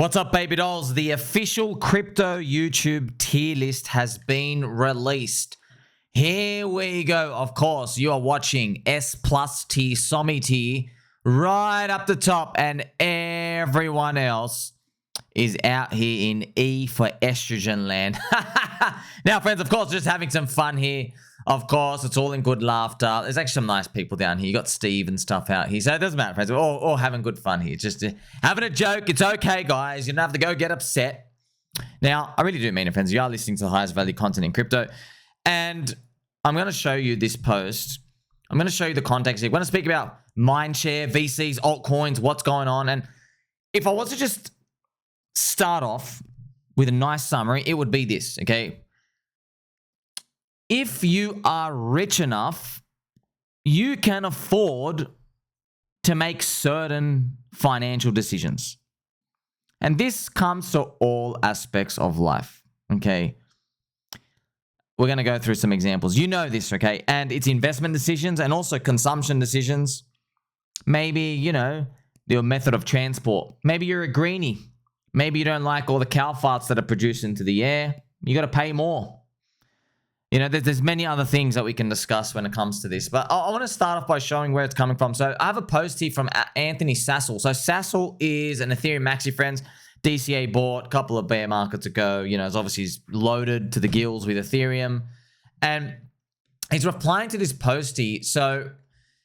What's up, baby dolls? The official crypto YouTube tier list has been released. Here we go. Of course, you are watching S plus tier, Sommi tier, right up the top, and everyone else is out here in E for estrogen land. Now, friends, of course, just having some fun here. Of course, it's all in good laughter. There's actually some nice people down here. You got Steve and stuff out here. So it doesn't matter, friends. We're all having good fun here. Just having a joke. It's okay, guys. You don't have to go get upset. Now, I really do mean it, friends. You are listening to the highest value content in crypto. And I'm going to show you this post. I'm going to show you the context here. I'm going to speak about Mindshare, VCs, altcoins, what's going on. And if I was to just start off with a nice summary, it would be this, okay? If you are rich enough, you can afford to make certain financial decisions. And this comes to all aspects of life, okay? We're going to go through some examples. You know this, okay? And it's investment decisions and also consumption decisions. Maybe, you know, your method of transport. Maybe you're a greenie. Maybe you don't like all the cow farts that are produced into the air. You got to pay more. You know, there's many other things that we can discuss when it comes to this. But I want to start off by showing where it's coming from. So I have a post here from Anthony Sassal. So Sassal is an Ethereum maxi, friends. DCA bought a couple of bear markets ago. You know, it's obviously he's loaded to the gills with Ethereum. And he's replying to this post here. So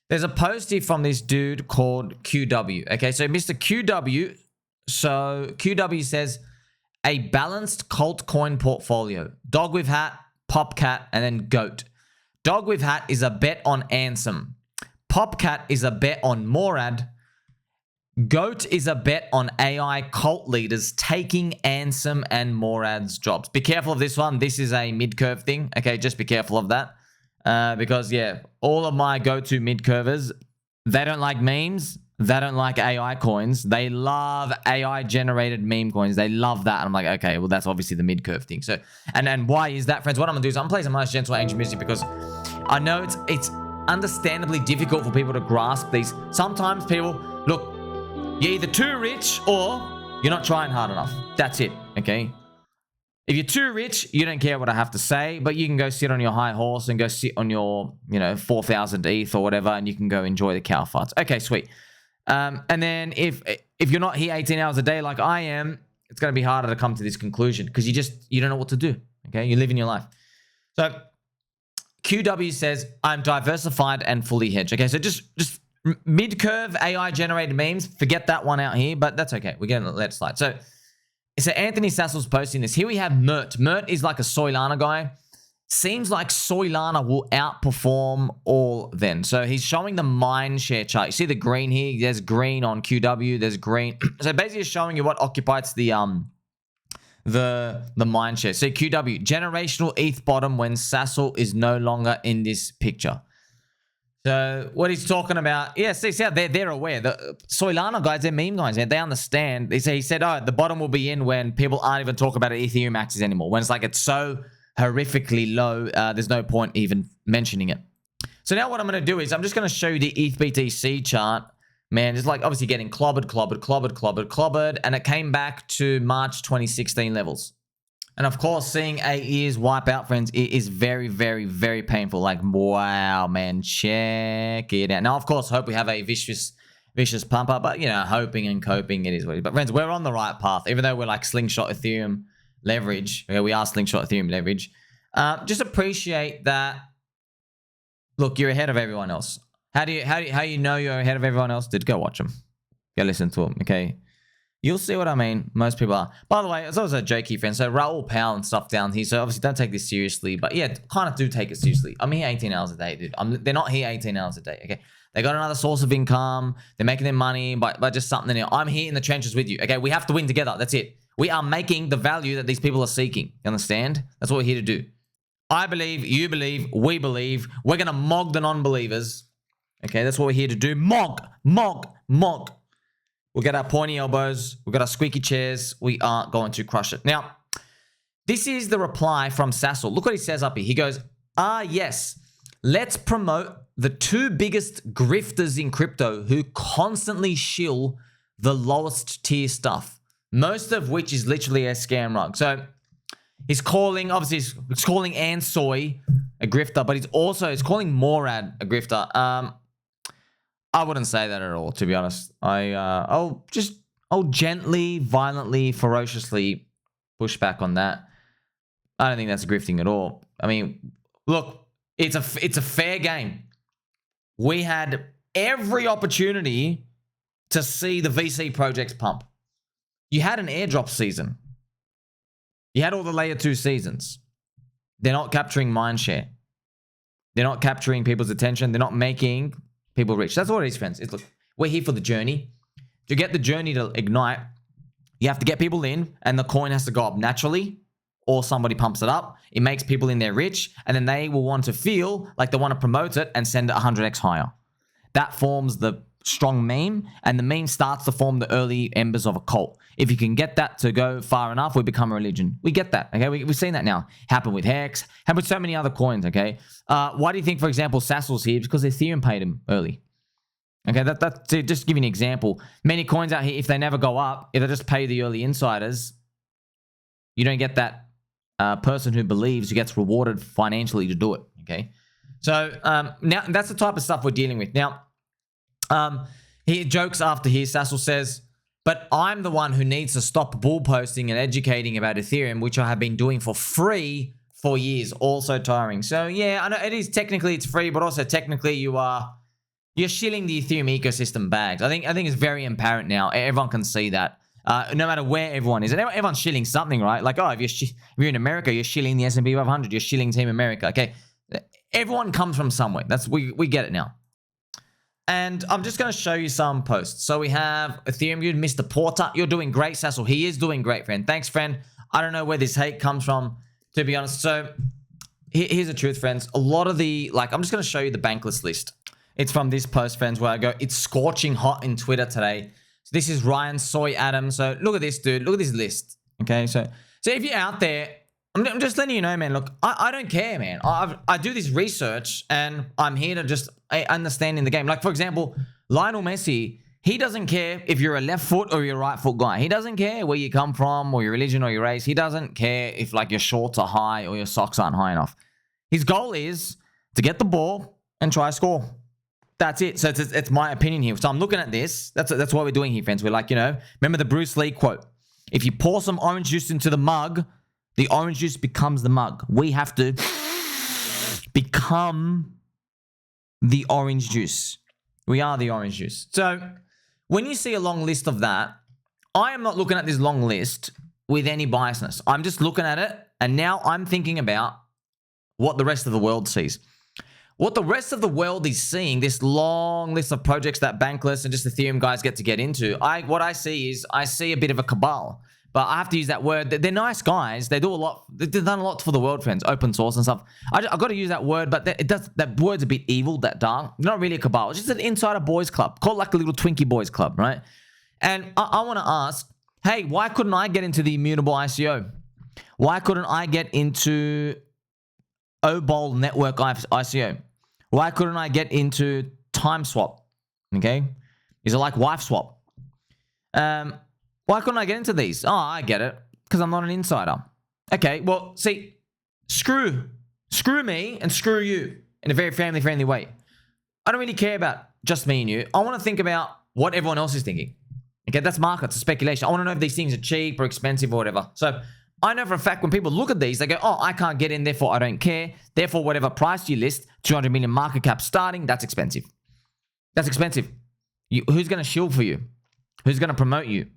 there's a post here from this dude called QW. Okay, so Mr. QW. So QW says, a balanced cult coin portfolio. Dog with hat, Popcat, and then GOAT. Dog with hat is a bet on Ansem. Popcat is a bet on Murad. GOAT is a bet on AI cult leaders taking Ansem and Murad's jobs. Be careful of this one. This is a mid-curve thing. Okay, just be careful of that. Because, yeah, all of my go-to mid-curvers, they don't like memes. They don't like AI coins. They love AI-generated meme coins. They love that. And I'm like, okay, well, that's obviously the mid-curve thing. So, and why is that, friends? What I'm going to do is I'm playing some nice gentle angel music because I know it's understandably difficult for people to grasp these. Sometimes people, look, you're either too rich or you're not trying hard enough. That's it, okay? If you're too rich, you don't care what I have to say, but you can go sit on your high horse and go sit on your, you know, 4,000 ETH or whatever, and you can go enjoy the cow farts. Okay, sweet. And then if you're not here 18 hours a day like I am, it's going to be harder to come to this conclusion because you don't know what to do. Okay, you're living your life. So QW says, I'm diversified and fully hedged. Okay, so just mid-curve AI generated memes, forget that one out here, but that's okay. We're going to let it slide. So Anthony Sassal's posting this. Here we have Mert. Mert is like a Solana guy. Seems like Solana will outperform all then. So he's showing the Mindshare chart. You see the green here? There's green on QW. There's green. So basically it's showing you what occupies the Mindshare. So QW, generational ETH bottom when Sassal is no longer in this picture. So what he's talking about, yeah, see how they're aware. The Solana guys, they're meme guys. They understand. He said, oh, the bottom will be in when people aren't even talking about Ethereum maxis anymore. When it's like it's so horrifically low, there's no point even mentioning it. So now what I'm going to do is I'm just going to show you the ETH BTC chart. Man, it's like obviously getting clobbered, and it came back to March 2016 levels. And of course, seeing 8 years wipe out, friends, it is very, very, very painful. Like, wow, man, check it out. Now, of course, hope we have a vicious pump up, but, you know, hoping and coping, it is what it is. But, friends, we're on the right path, even though we're like slingshot Ethereum leverage. Okay, we are slingshot Ethereum leverage. Just appreciate that. Look, you're ahead of everyone else. How you know you're ahead of everyone else? Go watch them. Go listen to them. Okay, you'll see what I mean. Most people are. By the way, it's also a jokey friend. So Raoul Powell and stuff down here. So obviously don't take this seriously, but yeah, kind of do take it seriously. I'm here 18 hours a day, dude. They're not here 18 hours a day. Okay, they got another source of income. They're making their money by just something else. I'm here in the trenches with you. Okay, we have to win together. That's it. We are making the value that these people are seeking. You understand? That's what we're here to do. I believe, you believe, we believe. We're going to mog the non-believers. Okay, that's what we're here to do. Mog. We'll get our pointy elbows. We've got our squeaky chairs. We are going to crush it. Now, this is the reply from Sassal. Look what he says up here. He goes, yes, let's promote the two biggest grifters in crypto who constantly shill the lowest tier stuff. most of which is literally a scam rug. So he's calling, obviously, he's calling Ansoy a grifter, but he's calling Murad a grifter. I wouldn't say that at all, to be honest. I'll gently, violently, ferociously push back on that. I don't think that's grifting at all. I mean, look, it's a fair game. We had every opportunity to see the VC projects pump. You had an airdrop season. You had all the layer 2 seasons. They're not capturing mindshare. They're not capturing people's attention. They're not making people rich. That's what it is, friends. Look, we're here for the journey. To get the journey to ignite, you have to get people in, and the coin has to go up naturally, or somebody pumps it up. It makes people in there rich, and then they will want to feel like they want to promote it and send it 100x higher. That forms the strong meme, and the meme starts to form the early embers of a cult. If you can get that to go far enough, we become a religion. We get that, okay? We've seen that now. Happen with Hex, happen with so many other coins, okay? Why do you think, for example, Sassal's here? Because Ethereum paid him early. Okay, that's to just give you an example. Many coins out here, if they never go up, if they just pay the early insiders, you don't get that person who believes, who gets rewarded financially to do it, okay? So now that's the type of stuff we're dealing with. Now, he jokes after here, Sassal says, but I'm the one who needs to stop bull posting and educating about Ethereum, which I have been doing for free for years. Also tiring. So yeah, I know it is technically it's free, but also technically you're shilling the Ethereum ecosystem bags. I think it's very apparent now. Everyone can see that. No matter where everyone is. And everyone's shilling something, right? Like, oh, if you're in America, you're shilling the S&P 500. You're shilling Team America. Okay. Everyone comes from somewhere. We get it now. And I'm just going to show you some posts. So we have Ethereum Good, Mr. Porter. You're doing great, Sassal. He is doing great, friend. Thanks, friend. I don't know where this hate comes from, to be honest. So here's the truth, friends. A lot of I'm just going to show you the bankless list. It's from this post, friends, where I go, it's scorching hot in Twitter today. So this is Ryan Soy Adam. So look at this, dude. Look at this list. Okay, so if you're out there, I'm just letting you know, man. Look, I don't care, man. I do this research, and I'm here to just understand in the game. Like, for example, Lionel Messi, he doesn't care if you're a left foot or you're a right foot guy. He doesn't care where you come from or your religion or your race. He doesn't care if, like, your shorts are high or your socks aren't high enough. His goal is to get the ball and try to score. That's it. So it's my opinion here. So I'm looking at this. That's what we're doing here, friends. We're like, remember the Bruce Lee quote? If you pour some orange juice into the mug, the orange juice becomes the mug. We have to become the orange juice. We are the orange juice. So when you see a long list of that, I am not looking at this long list with any biasness. I'm just looking at it, and now I'm thinking about what the rest of the world sees. What the rest of the world is seeing, this long list of projects that Bankless and just Ethereum guys get into, what I see is I see a bit of a cabal. But I have to use that word. They're nice guys. They do a lot. They've done a lot for the world, friends. Open source and stuff. I've got to use that word, but that word's a bit evil, that dark. Not really a cabal. It's just an insider boys club. Call it like a little Twinkie boys club, right? And I want to ask, hey, why couldn't I get into the immutable ICO? Why couldn't I get into OBOL network ICO? Why couldn't I get into Time Swap? Okay. Is it like Wife Swap? Why couldn't I get into these? Oh, I get it. Because I'm not an insider. Okay, well, see, screw me and screw you in a very family-friendly way. I don't really care about just me and you. I want to think about what everyone else is thinking. Okay, that's markets, speculation. I want to know if these things are cheap or expensive or whatever. So I know for a fact when people look at these, they go, oh, I can't get in, therefore I don't care. Therefore, whatever price you list, 200 million market cap starting, that's expensive. That's expensive. Who's going to shield for you? Who's going to promote you?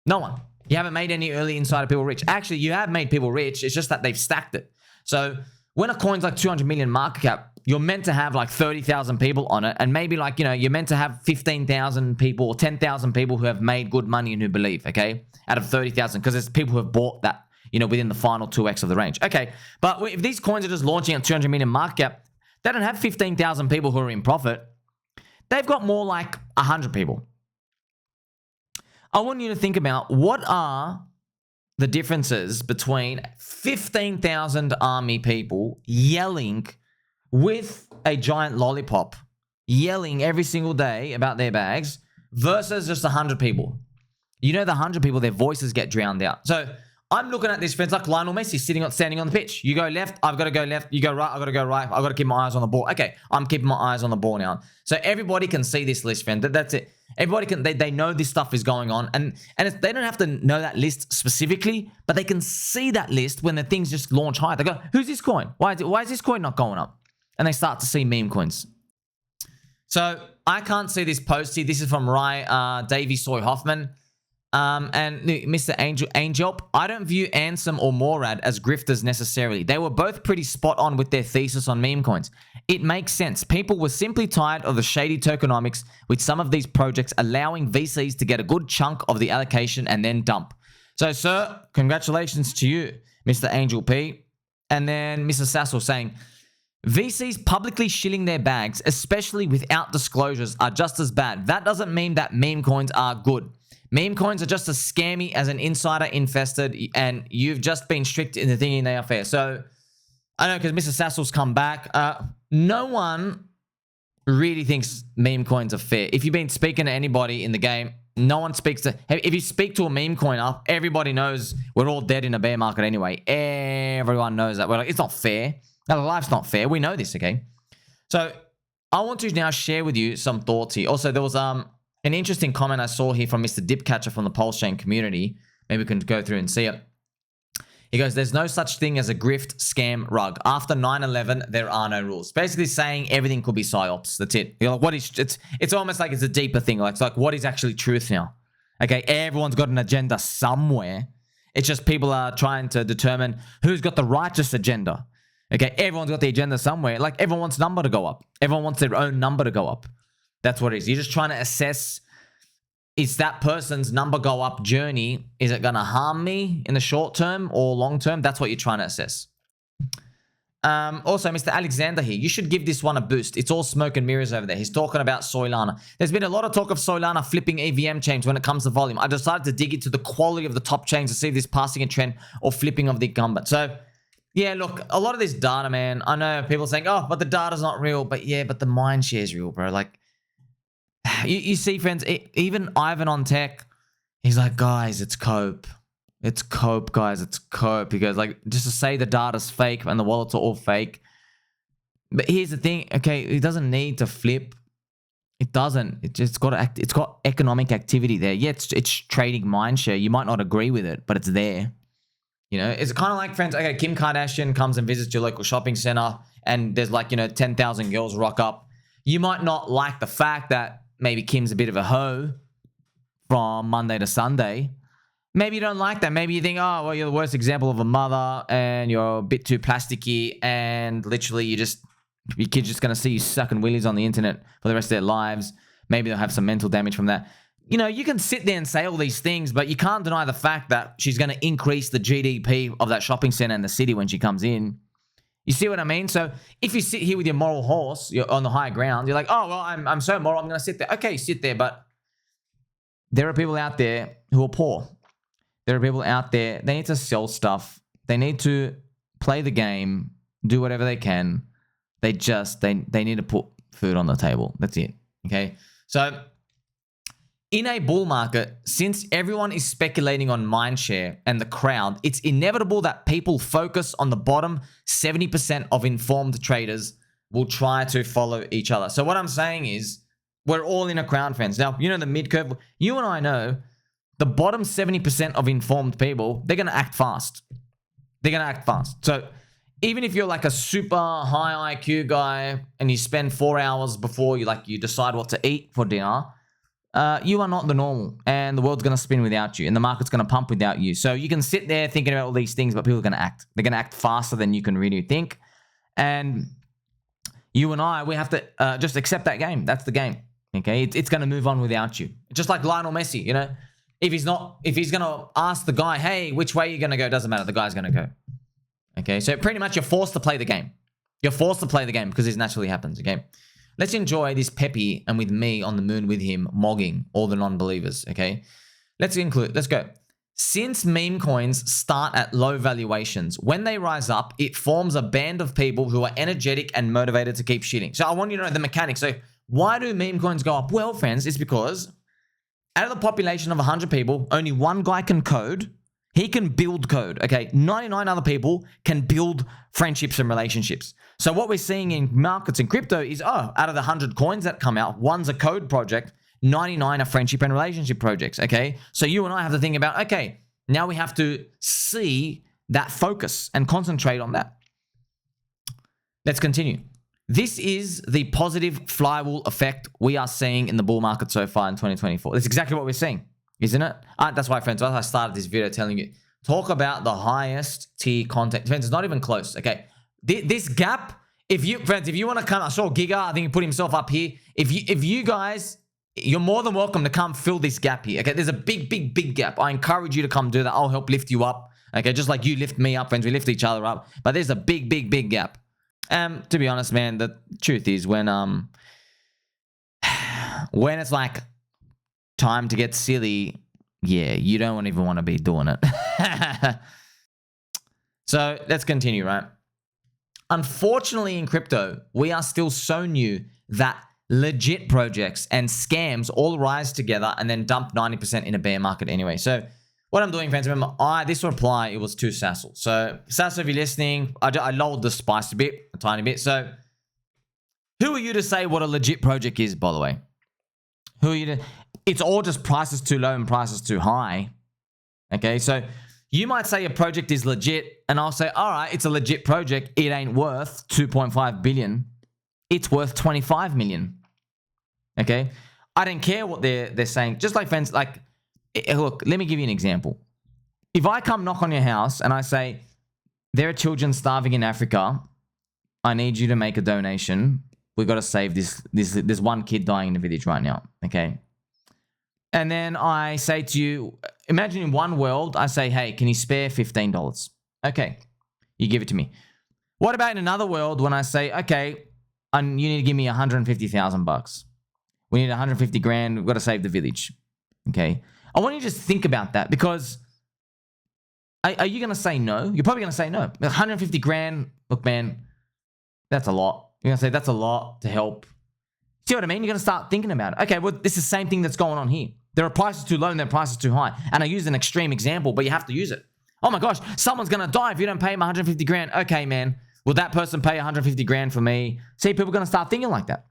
No one. You haven't made any early insider people rich. Actually, you have made people rich. It's just that they've stacked it. So when a coin's like 200 million market cap, you're meant to have like 30,000 people on it. And maybe like, you're meant to have 15,000 people or 10,000 people who have made good money and who believe, okay? Out of 30,000, because there's people who have bought that, within the final 2x of the range. Okay, but if these coins are just launching at 200 million market cap, they don't have 15,000 people who are in profit. They've got more like 100 people. I want you to think about what are the differences between 15,000 army people yelling with a giant lollipop, yelling every single day about their bags versus just 100 people. You know, the 100 people, their voices get drowned out. So I'm looking at this, friends, like Lionel Messi standing on the pitch. You go left, I've got to go left. You go right, I've got to go right. I've got to keep my eyes on the ball. Okay, I'm keeping my eyes on the ball now. So everybody can see this list, friend. That's it. Everybody can, they know this stuff is going on. And they don't have to know that list specifically, but they can see that list when the things just launch high. They go, who's this coin? Why is this coin not going up? And they start to see meme coins. So I can't see this post here. This is from Davey Soy Hoffman. And Mr. Angel, I don't view Ansoy or Murad as grifters necessarily. They were both pretty spot on with their thesis on meme coins. It makes sense. People were simply tired of the shady tokenomics with some of these projects allowing VCs to get a good chunk of the allocation and then dump. So, sir, congratulations to you, Mr. Angel P. And then Mr. Sassal saying, VCs publicly shilling their bags, especially without disclosures, are just as bad. That doesn't mean that meme coins are good. Meme coins are just as scammy as an insider invested, and you've just been strict in the thinking they are fair. So, I know because Mr. Sassal's come back. No one really thinks meme coins are fair. If you've been speaking to anybody in the game, no one speaks to... If you speak to a meme coiner, everybody knows we're all dead in a bear market anyway. Everyone knows that. We're like, it's not fair. No, life's not fair. We know this, okay? So, I want to now share with you some thoughts here. Also, there was an interesting comment I saw here from Mr. Dipcatcher from the Pulse Chain community. Maybe we can go through and see it. He goes, there's no such thing as a grift, scam, rug. After 9/11, there are no rules. Basically saying everything could be psyops. That's it. You're like, what is... It's almost like it's a deeper thing. Like, it's like, what is actually truth now? Okay, everyone's got an agenda somewhere. It's just people are trying to determine who's got the righteous agenda. Okay, everyone's got the agenda somewhere. Like, everyone wants number to go up. Everyone wants their own number to go up. That's what it is. You're just trying to assess, is that person's number go up journey, is it going to harm me in the short term or long term? That's what you're trying to assess. Also, Mr. Alexander here, you should give this one a boost. It's all smoke and mirrors over there. He's talking about Solana. There's been a lot of talk of Solana flipping EVM chains when it comes to volume. I decided to dig into the quality of the top chains to see if this passing a trend or flipping of the incumbent. So, yeah, look, a lot of this data, man, I know people saying, oh, but the data's not real. But yeah, but the Mindshare is real, bro. Like, you see, friends, even Ivan on tech, he's like, guys, it's cope. It's cope, guys. It's cope. He goes, like, just to say the data's fake and the wallets are all fake. But here's the thing, okay, it doesn't need to flip. It doesn't. It's got economic activity there. Yeah, it's trading Mindshare. You might not agree with it, but it's there. You know, it's kind of like, friends, okay, Kim Kardashian comes and visits your local shopping center and there's like, 10,000 girls rock up. You might not like the fact that maybe Kim's a bit of a hoe from Monday to Sunday. Maybe you don't like that. Maybe you think, oh, well, you're the worst example of a mother and you're a bit too plasticky and literally your kid's just going to see you sucking willies on the internet for the rest of their lives. Maybe they'll have some mental damage from that. You can sit there and say all these things, but you can't deny the fact that she's going to increase the GDP of that shopping center and the city when she comes in. You see what I mean? So if you sit here with your moral horse, you're on the high ground, you're like, oh, well, I'm so moral, I'm going to sit there. Okay, sit there, but there are people out there who are poor. There are people out there, they need to sell stuff. They need to play the game, do whatever they can. They need to put food on the table. That's it. Okay? So in a bull market, since everyone is speculating on Mindshare and the crowd, it's inevitable that people focus on the bottom 70% of informed traders will try to follow each other. So what I'm saying is, we're all in a crowd, friends. Now, the mid-curve, you and I know, the bottom 70% of informed people, they're going to act fast. They're going to act fast. So even if you're like a super high IQ guy and you spend 4 hours before you decide what to eat for dinner, you are not the normal, and the world's going to spin without you, and the market's going to pump without you. So you can sit there thinking about all these things, but people are going to act. They're going to act faster than you can really think. And you and I, we have to just accept that game. That's the game. Okay, it's going to move on without you. Just like Lionel Messi, if he's going to ask the guy, hey, which way are you going to go? Doesn't matter. The guy's going to go. Okay, so pretty much you're forced to play the game. You're forced to play the game because this naturally happens. Okay. Let's enjoy this Peppy and with me on the moon with him mogging all the non-believers, okay? Let's go. Since meme coins start at low valuations, when they rise up, it forms a band of people who are energetic and motivated to keep shitting. So I want you to know the mechanics. So why do meme coins go up? Well, friends, it's because Out of the population of 100 people, only one guy can code. He can build code, okay? 99 other people can build friendships and relationships. So what we're seeing in markets and crypto is, out of the 100 coins that come out, one's a code project, 99 are friendship and relationship projects, okay? So you and I have to think about, okay, now we have to see that focus and concentrate on that. Let's continue. This is the positive flywheel effect we are seeing in the bull market so far in 2024. That's exactly what we're seeing, isn't it? That's why, friends, I started this video telling you, talk about the highest tier content. Friends, it's not even close, okay? This gap, if you want to come, I saw Giga, I think he put himself up here. If you guys, you're more than welcome to come fill this gap here, okay? There's a big gap. I encourage you to come do that. I'll help lift you up, okay? Just like you lift me up, friends. We lift each other up. But there's a big gap. To be honest, man, the truth is when it's like time to get silly, yeah, you don't even want to be doing it. So let's continue, right? Unfortunately, in crypto, we are still so new that legit projects and scams all rise together and then dump 90% in a bear market anyway. So what I'm doing, friends, remember, this reply, it was to Sassal. So, Sassal, if you're listening, I lowered the spice a tiny bit. So, who are you to say what a legit project is, by the way? Who are you to... It's all just prices too low and prices too high. Okay, so you might say a project is legit, and I'll say, all right, it's a legit project. It ain't worth 2.5 billion. It's worth 25 million. Okay? I don't care what they're saying. Just like, friends, like... Look, let me give you an example. If I come knock on your house and I say, there are children starving in Africa, I need you to make a donation. We've got to save this one kid dying in the village right now, okay? And then I say to you, imagine in one world, I say, hey, can you spare $15? Okay, you give it to me. What about in another world when I say, okay, you need to give me 150,000 bucks. We need 150 grand. We've got to save the village, okay? I want you to just think about that, because are you going to say no? You're probably going to say no. 150 grand, look, man, that's a lot. You're going to say that's a lot to help. See what I mean? You're going to start thinking about it. Okay, well, this is the same thing that's going on here. There are prices too low and there are prices too high. And I use an extreme example, but you have to use it. Oh my gosh, someone's going to die if you don't pay him 150 grand. Okay, man, will that person pay 150 grand for me? See, people are going to start thinking like that.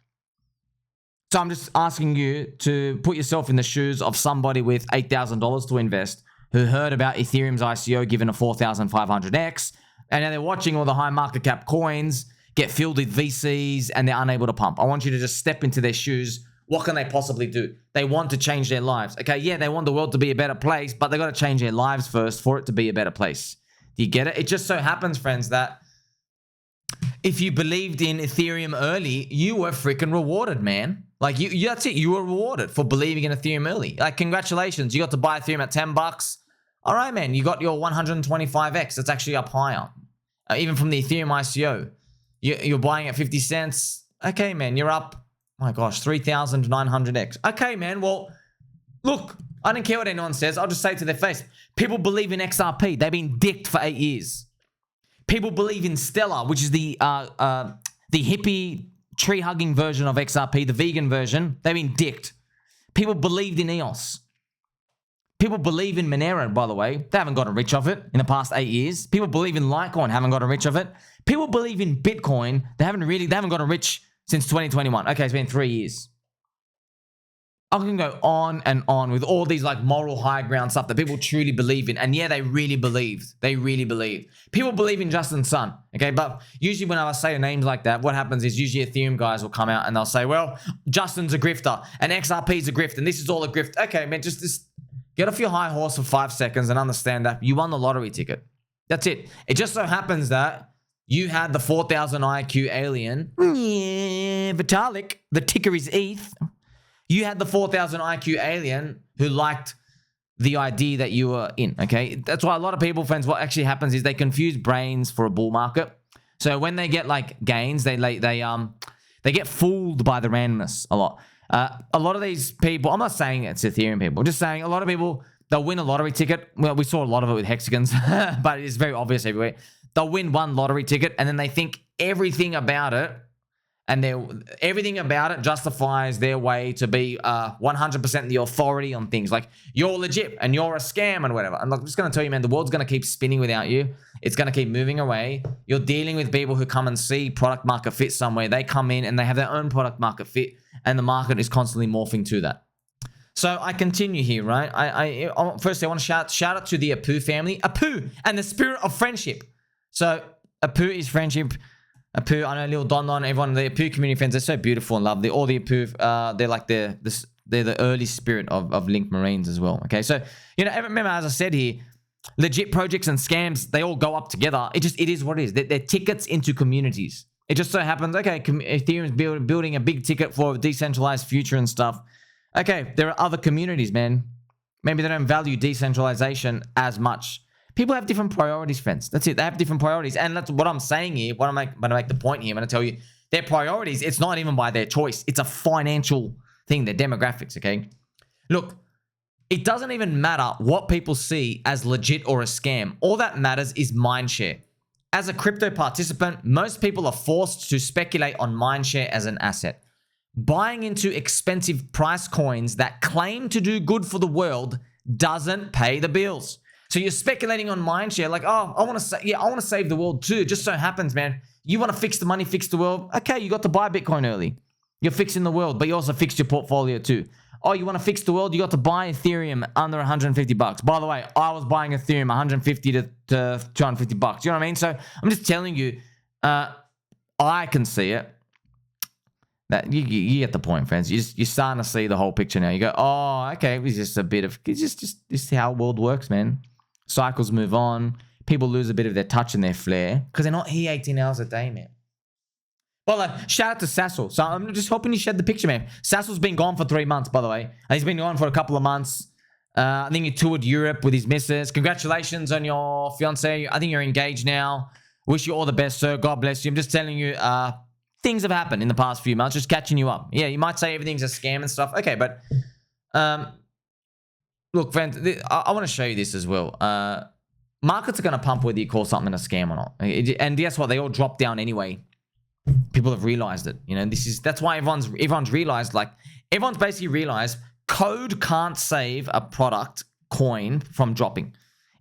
So I'm just asking you to put yourself in the shoes of somebody with $8,000 to invest who heard about Ethereum's ICO given a 4,500x, and now they're watching all the high market cap coins get filled with VCs and they're unable to pump. I want you to just step into their shoes. What can they possibly do? They want to change their lives. Okay, yeah, they want the world to be a better place, but they got to change their lives first for it to be a better place. Do you get it? It just so happens, friends, that if you believed in Ethereum early, you were freaking rewarded, man. Like, that's it. You were rewarded for believing in Ethereum early. Like, congratulations. You got to buy Ethereum at 10 bucks. All right, man. You got your 125x. That's actually up higher. Even from the Ethereum ICO. You're buying at 50 cents. Okay, man. You're up, oh my gosh, 3,900x. Okay, man. Well, look, I don't care what anyone says. I'll just say it to their face. People believe in XRP. They've been dicked for 8 years. People believe in Stellar, which is the hippie tree-hugging version of XRP, the vegan version. They've been dicked. People believed in EOS. People believe in Monero, by the way. They haven't gotten rich of it in the past 8 years. People believe in Litecoin, haven't gotten rich of it. People believe in Bitcoin. They haven't gotten rich since 2021. Okay, it's been 3 years. I can go on and on with all these like moral high ground stuff that people truly believe in. And yeah, they really believed. They really believe. People believe in Justin Sun. Okay, but usually when I say names like that, what happens is usually Ethereum guys will come out and they'll say, well, Justin's a grifter and XRP's a grift and this is all a grift. Okay, man, just get off your high horse for 5 seconds and understand that you won the lottery ticket. That's it. It just so happens that you had the 4,000 IQ alien, Vitalik, the ticker is ETH. You had the 4,000 IQ alien who liked the idea that you were in, okay? That's why a lot of people, friends, what actually happens is they confuse brains for a bull market. So when they get like gains, they get fooled by the randomness a lot. A lot of these people, I'm not saying it's Ethereum people, I'm just saying a lot of people, they'll win a lottery ticket. Well, we saw a lot of it with hexagons, but it's very obvious everywhere. They'll win one lottery ticket and then they think everything about it. And everything about it justifies their way to be 100% the authority on things. Like, you're legit and you're a scam and whatever. And look, I'm just going to tell you, man, the world's going to keep spinning without you. It's going to keep moving away. You're dealing with people who come and see product market fit somewhere. They come in and they have their own product market fit, and the market is constantly morphing to that. So I continue here, right? Firstly, I want to shout out to the Apu family. Apu and the spirit of friendship. So Apu is friendship. Apu, I know Lil Don Don, everyone, the Apu community friends, they're so beautiful and lovely. All the Apu, they're like they're the early spirit of Link Marines as well. Okay, so remember, as I said here, legit projects and scams, they all go up together. It is what it is. They're tickets into communities. It just so happens, okay, Ethereum's building a big ticket for a decentralized future and stuff. Okay, there are other communities, man. Maybe they don't value decentralization as much. People have different priorities, friends. That's it. They have different priorities. And that's what I'm saying here. When I make the point here, I'm going to tell you their priorities, it's not even by their choice. It's a financial thing, their demographics, okay? Look, it doesn't even matter what people see as legit or a scam. All that matters is Mindshare. As a crypto participant, most people are forced to speculate on Mindshare as an asset. Buying into expensive price coins that claim to do good for the world doesn't pay the bills. So you're speculating on Mindshare, like, oh, I want to save the world too. It just so happens, man, you want to fix the money, fix the world. Okay, you got to buy Bitcoin early. You're fixing the world, but you also fixed your portfolio too. Oh, you want to fix the world? You got to buy Ethereum under 150 bucks. By the way, I was buying Ethereum 150 to 250 bucks. You know what I mean? So I'm just telling you, I can see it. That you get the point, friends. You're starting to see the whole picture now. You go, oh, okay, it's just a bit of, it's just how the world works, man. Cycles move on. People lose a bit of their touch and their flair because they're not here 18 hours a day, man. Well, shout out to Sassal. So I'm just hoping you shed the picture, man. Sassal's been gone for 3 months, by the way. He's been gone for a couple of months. I think he toured Europe with his missus. Congratulations on your fiance. I think you're engaged now. Wish you all the best, sir. God bless you. I'm just telling you, things have happened in the past few months. Just catching you up. Yeah, you might say everything's a scam and stuff. Okay, but look, friends, I want to show you this as well. Markets are going to pump whether you call something a scam or not. And guess what? They all drop down anyway. People have realized it. That's why everyone's realized, like, everyone's basically realized code can't save a product coin from dropping.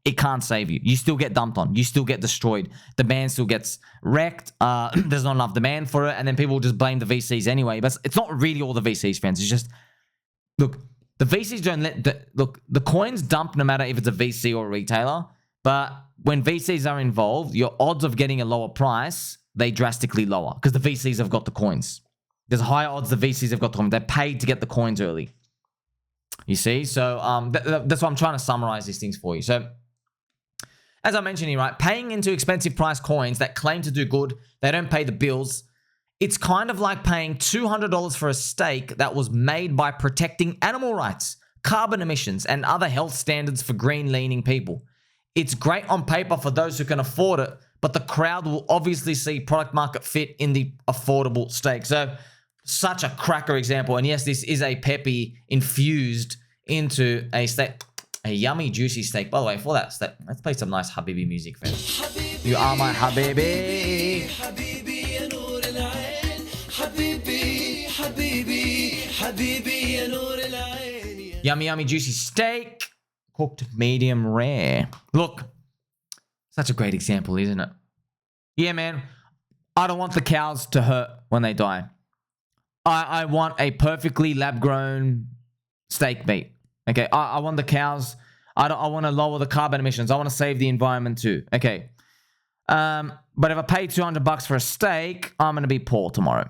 It can't save you. You still get dumped on. You still get destroyed. Demand still gets wrecked. There's not enough demand for it. And then people just blame the VCs anyway. But it's not really all the VCs, friends. It's just, look, the VCs don't the coins dump no matter if it's a VC or a retailer. But when VCs are involved, your odds of getting a lower price, they drastically lower because the VCs have got the coins. There's higher odds the VCs have got the coins. They're paid to get the coins early. You see? So that's why I'm trying to summarize these things for you. So as I mentioned here, right, paying into expensive price coins that claim to do good, they don't pay the bills. It's kind of like paying $200 for a steak that was made by protecting animal rights, carbon emissions, and other health standards for green-leaning people. It's great on paper for those who can afford it, but the crowd will obviously see product market fit in the affordable steak. So, such a cracker example. And yes, this is a peppy infused into a steak. A yummy, juicy steak. By the way, for that steak, let's play some nice Habibi music, friends. You are my Habibi. Yummy, yummy, juicy steak. Cooked medium rare. Look, such a great example, isn't it? Yeah, man. I don't want the cows to hurt when they die. I want a perfectly lab-grown steak meat. Okay, I want the cows. I want to lower the carbon emissions. I want to save the environment too. Okay. But if I pay $200 for a steak, I'm going to be poor tomorrow.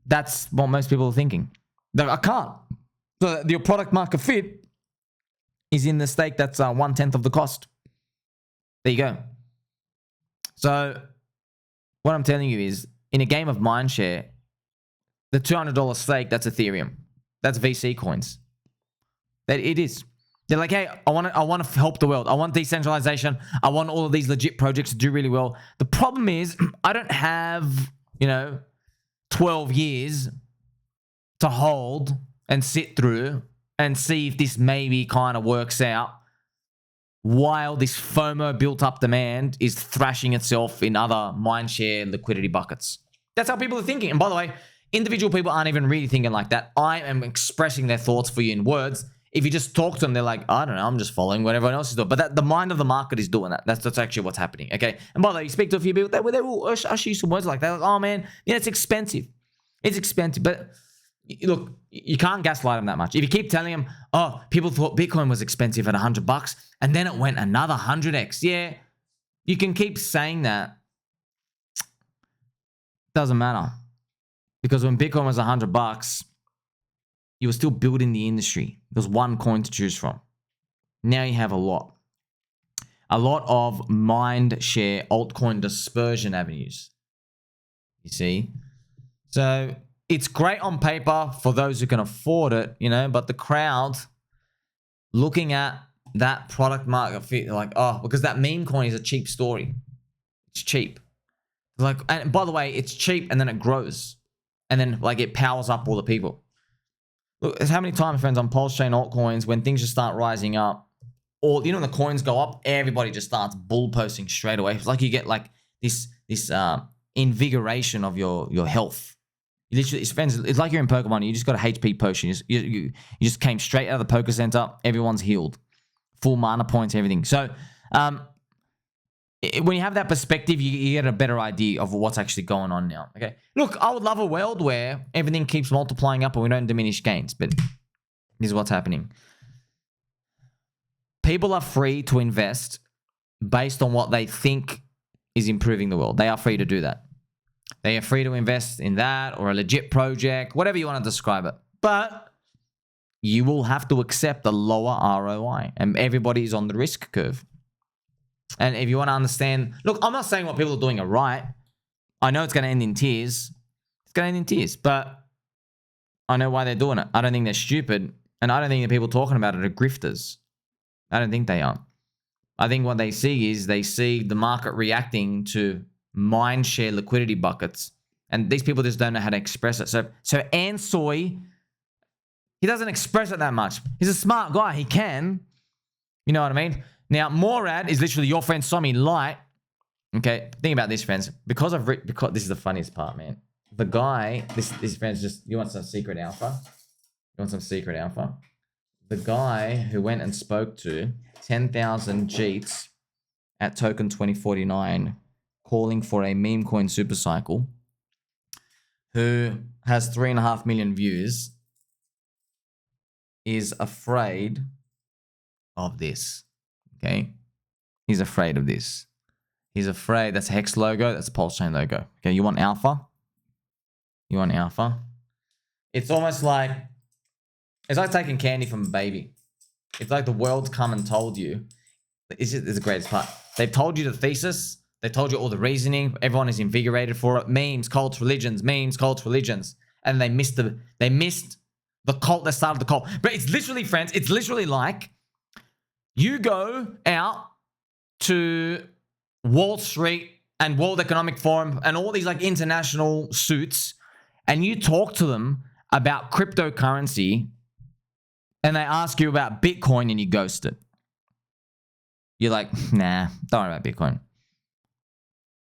That's what most people are thinking. I can't. So your product market fit is in the steak that's 1/10 of the cost. There you go. So what I'm telling you is, in a game of Mindshare, the $200 steak, that's Ethereum. That's VC coins. That it is. They're like, hey, I want to help the world. I want decentralization. I want all of these legit projects to do really well. The problem is, I don't have, 12 years to hold and sit through and see if this maybe kind of works out while this FOMO built up demand is thrashing itself in other Mindshare liquidity buckets. That's how people are thinking. And by the way, individual people aren't even really thinking like that. I am expressing their thoughts for you in words. If you just talk to them, they're like, I don't know, I'm just following what everyone else is doing. But the mind of the market is doing that. That's actually what's happening, okay? And by the way, you speak to a few people, they will usher you some words like that. Like, oh, man, yeah, it's expensive. It's expensive. But look, you can't gaslight them that much. If you keep telling them, oh, people thought Bitcoin was expensive at $100 and then it went another 100x. Yeah, you can keep saying that. Doesn't matter. Because when Bitcoin was $100, you were still building the industry. There was one coin to choose from. Now you have a lot. A lot of Mindshare altcoin dispersion avenues. You see? So it's great on paper for those who can afford it, you know, but the crowd looking at that product market fit, like, oh, because that meme coin is a cheap story. It's cheap. Like, and by the way, it's cheap and then it grows. And then like it powers up all the people. Look, how many times, friends, on Pulse Chain altcoins, when things just start rising up, or, you know, when the coins go up, everybody just starts bull posting straight away. It's like you get like this invigoration of your health. You literally, friends, it's like you're in Pokemon. You just got a HP potion. You just came straight out of the Poké Center. Everyone's healed. Full mana points, everything. So, when you have that perspective, you get a better idea of what's actually going on now. Okay. Look, I would love a world where everything keeps multiplying up and we don't diminish gains, but this is what's happening. People are free to invest based on what they think is improving the world. They are free to do that. They are free to invest in that or a legit project, whatever you want to describe it. But you will have to accept a lower ROI, and everybody is on the risk curve. And if you want to understand, look, I'm not saying what people are doing are right. I know it's going to end in tears. It's going to end in tears, but I know why they're doing it. I don't think they're stupid, and I don't think the people talking about it are grifters. I don't think they are. I think what they see is they see the market reacting to Mindshare liquidity buckets, and these people just don't know how to express it. So Ansoy, he doesn't express it that much. He's a smart guy. He can. You know what I mean? Now, Murad is literally your friend Sommi light. Okay, think about this, friends. Because this is the funniest part, man. The guy, this friend's just, you want some secret alpha? You want some secret alpha? The guy who went and spoke to 10,000 Jeets at token 2049, calling for a meme coin super cycle, who has 3.5 million views, is afraid of this. Okay, he's afraid of this. He's afraid. That's a Hex logo. That's a Pulse Chain logo. Okay, you want alpha? You want alpha? It's almost like, it's like taking candy from a baby. It's like the world's come and told you. It's the greatest part. They've told you the thesis. They've told you all the reasoning. Everyone is invigorated for it. Memes, cults, religions. Memes, cults, religions. And they missed the cult that started the cult. But it's literally, friends, it's literally like you go out to Wall Street and World Economic Forum and all these like international suits, and you talk to them about cryptocurrency, and they ask you about Bitcoin and you ghost it. You're like, nah, don't worry about Bitcoin.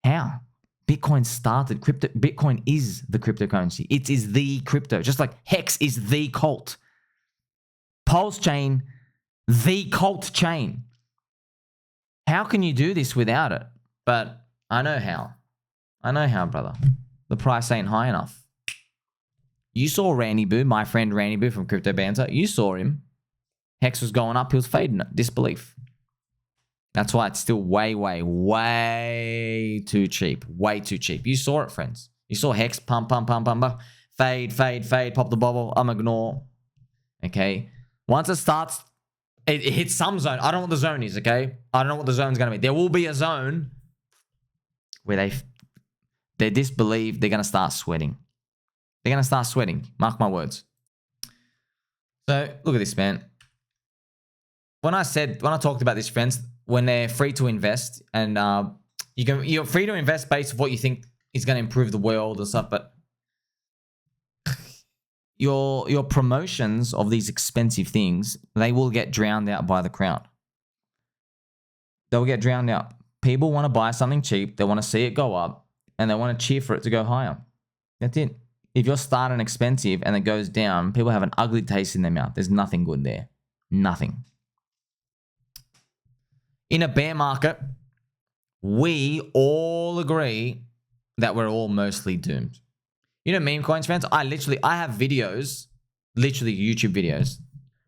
How? Bitcoin started crypto. Bitcoin is the cryptocurrency. It is the crypto. Just like Hex is the cult. Pulse Chain, the cult chain. How can you do this without it? But I know how. I know how, brother. The price ain't high enough. You saw Randy Boo, my friend Randy Boo from Crypto Banter. You saw him. Hex was going up. He was fading it. Disbelief. That's why it's still way, way, way too cheap. Way too cheap. You saw it, friends. You saw Hex pump, pump, pump, pump, pump. Fade, fade, fade. Pop the bubble. Ignore. Okay. Once it starts, it hits some zone. I don't know what the zone is, okay? I don't know what the zone's going to be. There will be a zone where they disbelieve. They're going to start sweating. They're going to start sweating. Mark my words. So, look at this, man. When I talked about this, friends, when they're free to invest, and you're free to invest based on what you think is going to improve the world or stuff, but your promotions of these expensive things, they will get drowned out by the crowd. They'll get drowned out. People want to buy something cheap. They want to see it go up, and they want to cheer for it to go higher. That's it. if you're starting expensive and it goes down, people have an ugly taste in their mouth. There's nothing good there. Nothing. In a bear market, we all agree that we're all mostly doomed. You know, meme coins fans, I have videos, literally YouTube videos,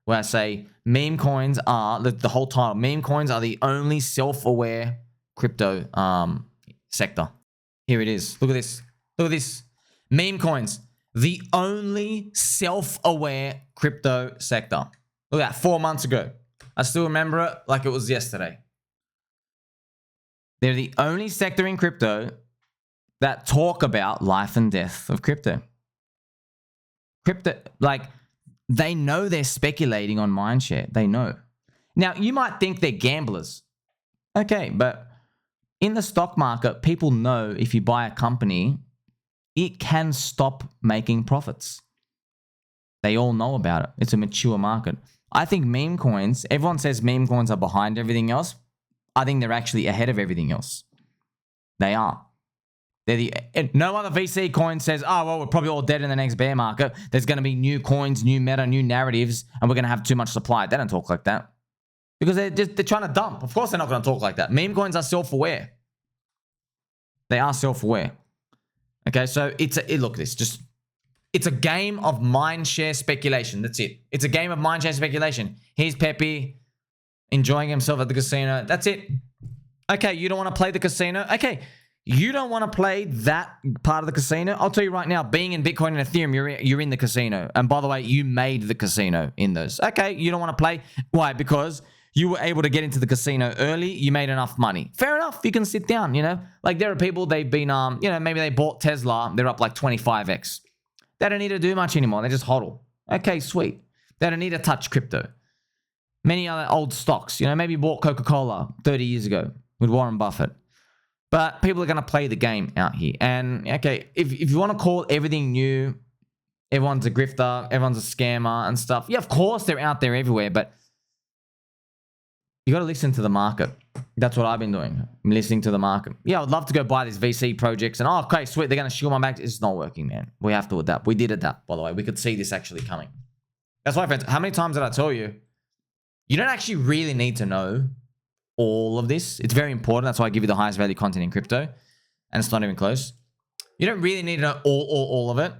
where I say meme coins are, the whole title, meme coins are the only self-aware crypto sector. Here it is. Look at this. Look at this. Meme coins, the only self-aware crypto sector. Look at that, 4 months ago. I still remember it like it was yesterday. They're the only sector in crypto that talk about life and death of crypto. Crypto, like, they know they're speculating on Mindshare. They know. Now, you might think they're gamblers. Okay, but in the stock market, people know if you buy a company, it can stop making profits. They all know about it. It's a mature market. I think meme coins, everyone says meme coins are behind everything else. I think they're actually ahead of everything else. They are. No other VC coin says, oh, well, we're probably all dead in the next bear market. There's going to be new coins, new meta, new narratives, and we're going to have too much supply. They don't talk like that. Because they're trying to dump. Of course they're not going to talk like that. Meme coins are self-aware. They are self-aware. Okay, so it's a game of Mindshare speculation. That's it. It's a game of Mindshare speculation. Here's Pepe enjoying himself at the casino. That's it. Okay, you don't want to play the casino? Okay, you don't want to play that part of the casino? I'll tell you right now, being in Bitcoin and Ethereum, you're in the casino. And by the way, you made the casino in those. Okay, you don't want to play. Why? Because you were able to get into the casino early. You made enough money. Fair enough. You can sit down, you know. Like there are people, they've been, maybe they bought Tesla. They're up like 25x. They don't need to do much anymore. They just hodl. Okay, sweet. They don't need to touch crypto. Many other old stocks, maybe bought Coca-Cola 30 years ago with Warren Buffett. But people are going to play the game out here. And, okay, if you want to call everything new, everyone's a grifter, everyone's a scammer and stuff. Yeah, of course they're out there everywhere, but you got to listen to the market. That's what I've been doing. I'm listening to the market. Yeah, I'd love to go buy these VC projects and, okay, sweet, they're going to shield my back. It's not working, man. We have to adapt. We did adapt, by the way. We could see this actually coming. That's why, friends, how many times did I tell you? You don't actually really need to know all of this. It's very important. That's why I give you the highest value content in crypto. And it's not even close. You don't really need to know all of it.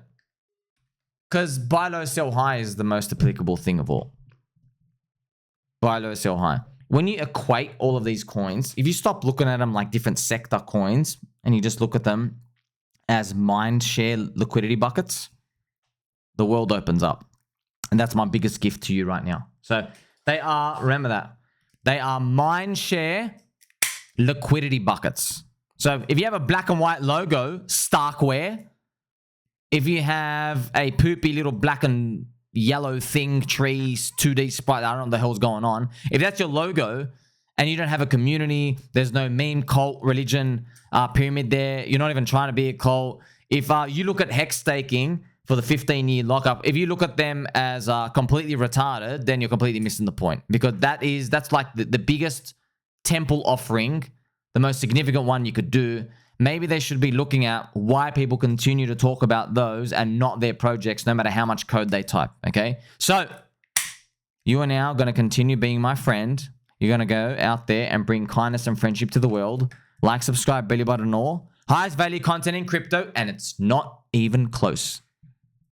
Because buy low, sell high is the most applicable thing of all. Buy low, sell high. When you equate all of these coins, if you stop looking at them like different sector coins and you just look at them as Mindshare liquidity buckets, the world opens up. And that's my biggest gift to you right now. So they are, remember that, they are Mindshare liquidity buckets. So if you have a black and white logo, Starkware, if you have a poopy little black and yellow thing, trees, 2D sprite, I don't know what the hell's going on. If that's your logo and you don't have a community, there's no meme, cult, religion, pyramid there, you're not even trying to be a cult. If you look at hex staking for the 15-year lockup, if you look at them as completely retarded, then you're completely missing the point. Because that's like the biggest temple offering, the most significant one you could do. Maybe they should be looking at why people continue to talk about those and not their projects, no matter how much code they type, okay? So, you are now going to continue being my friend. You're going to go out there and bring kindness and friendship to the world. Like, subscribe, belly button, all. Highest value content in crypto, and it's not even close.